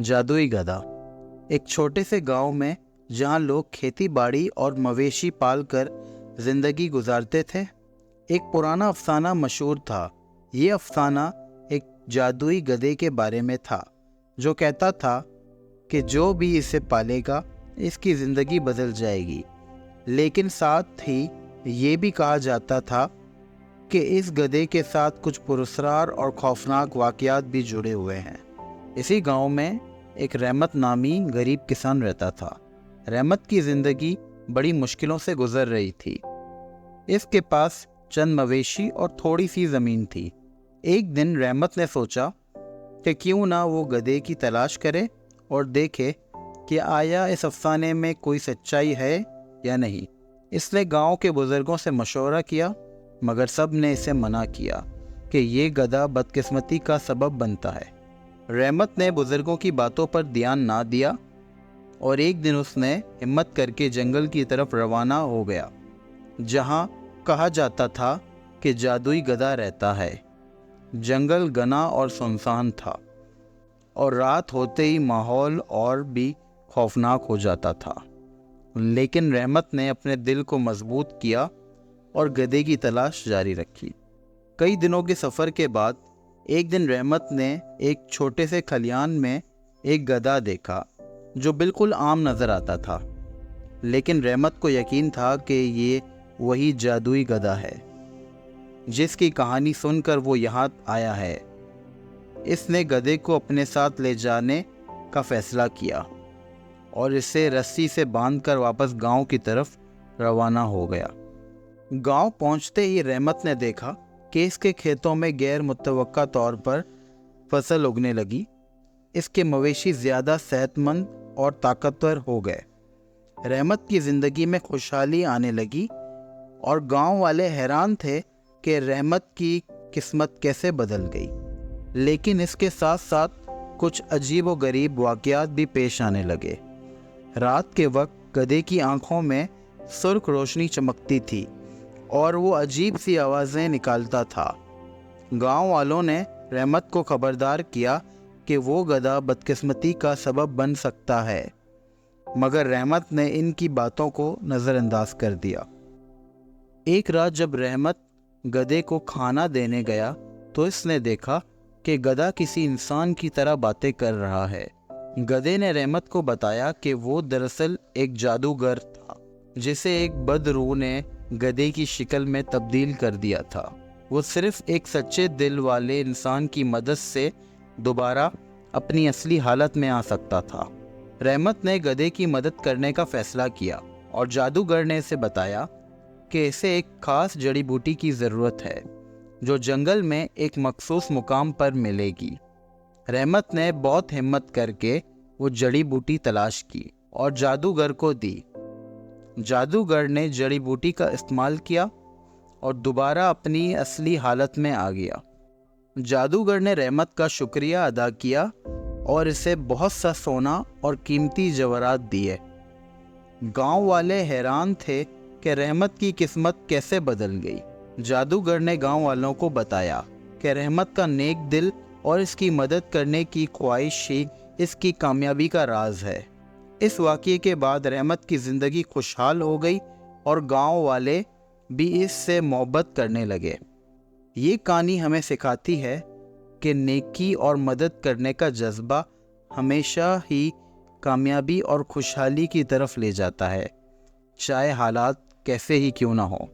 जादुई गधा। एक छोटे से गांव में जहां लोग खेती बाड़ी और मवेशी पाल कर जिंदगी गुजारते थे, एक पुराना अफसाना मशहूर था। ये अफसाना एक जादुई गधे के बारे में था जो कहता था कि जो भी इसे पालेगा इसकी ज़िंदगी बदल जाएगी। लेकिन साथ ही ये भी कहा जाता था कि इस गधे के साथ कुछ पुरस्कार और खौफनाक वाक़यात भी जुड़े हुए हैं। इसी गांव में एक रहमत नामी गरीब किसान रहता था। रहमत की ज़िंदगी बड़ी मुश्किलों से गुजर रही थी। इसके पास चंद मवेशी और थोड़ी सी ज़मीन थी। एक दिन रहमत ने सोचा कि क्यों ना वो गधे की तलाश करे और देखे कि आया इस अफसाने में कोई सच्चाई है या नहीं। इसने गांव के बुज़ुर्गों से मशवरा किया, मगर सब ने इसे मना किया कि ये गधा बदकिस्मती का सबब बनता है। रहमत ने बुज़ुर्गों की बातों पर ध्यान ना दिया और एक दिन उसने हिम्मत करके जंगल की तरफ रवाना हो गया, जहां कहा जाता था कि जादुई गधा रहता है। जंगल घना और सुनसान था और रात होते ही माहौल और भी खौफनाक हो जाता था। लेकिन रहमत ने अपने दिल को मजबूत किया और गधे की तलाश जारी रखी। कई दिनों के सफ़र के बाद एक दिन रहमत ने एक छोटे से खलियान में एक गधा देखा जो बिल्कुल आम नज़र आता था। लेकिन रहमत को यकीन था कि ये वही जादुई गधा है जिसकी कहानी सुनकर वो यहाँ आया है। इसने गधे को अपने साथ ले जाने का फैसला किया और इसे रस्सी से बांधकर वापस गांव की तरफ रवाना हो गया। गांव पहुंचते ही रहमत ने देखा कि इसके खेतों में गैर मुतवक्का तौर पर फसल उगने लगी। इसके मवेशी ज़्यादा सेहतमंद और ताकतवर हो गए। रहमत की ज़िंदगी में खुशहाली आने लगी और गांव वाले हैरान थे कि रहमत की किस्मत कैसे बदल गई। लेकिन इसके साथ साथ कुछ अजीब व गरीब वाक़यात भी पेश आने लगे। रात के वक्त गधे की आंखों में सुर्ख रोशनी चमकती थी और वो अजीब सी आवाज़ें निकालता था। गांव वालों ने रहमत को खबरदार किया कि वो गधा बदकिस्मती का सबब बन सकता है, मगर रहमत ने इनकी बातों को नज़रअंदाज कर दिया। एक रात जब रहमत गधे को खाना देने गया तो इसने देखा कि गधा किसी इंसान की तरह बातें कर रहा है। गधे ने रहमत को बताया कि वो दरअसल एक जादूगर था जिसे एक बदरूह ने गधे की शक्ल में तब्दील कर दिया था। वो सिर्फ एक सच्चे दिल वाले इंसान की मदद से दोबारा अपनी असली हालत में आ सकता था। रहमत ने गधे की मदद करने का फैसला किया और जादूगर ने इसे बताया कि इसे एक खास जड़ी बूटी की ज़रूरत है जो जंगल में एक मखसूस मुकाम पर मिलेगी। रहमत ने बहुत हिम्मत करके वो जड़ी बूटी तलाश की और जादूगर को दी। जादूगर ने जड़ी बूटी का इस्तेमाल किया और दोबारा अपनी असली हालत में आ गया। जादूगर ने रहमत का शुक्रिया अदा किया और इसे बहुत सा सोना और कीमती जवाहरात दिए। गांव वाले हैरान थे कि रहमत की किस्मत कैसे बदल गई। जादूगर ने गांव वालों को बताया कि रहमत का नेक दिल और इसकी मदद करने की ख्वाहिश ही इसकी कामयाबी का राज है। इस वाक़ये के बाद रहमत की ज़िंदगी खुशहाल हो गई और गांव वाले भी इससे मोहब्बत करने लगे। ये कहानी हमें सिखाती है कि नेकी और मदद करने का जज्बा हमेशा ही कामयाबी और खुशहाली की तरफ ले जाता है, चाहे हालात कैसे ही क्यों ना हो।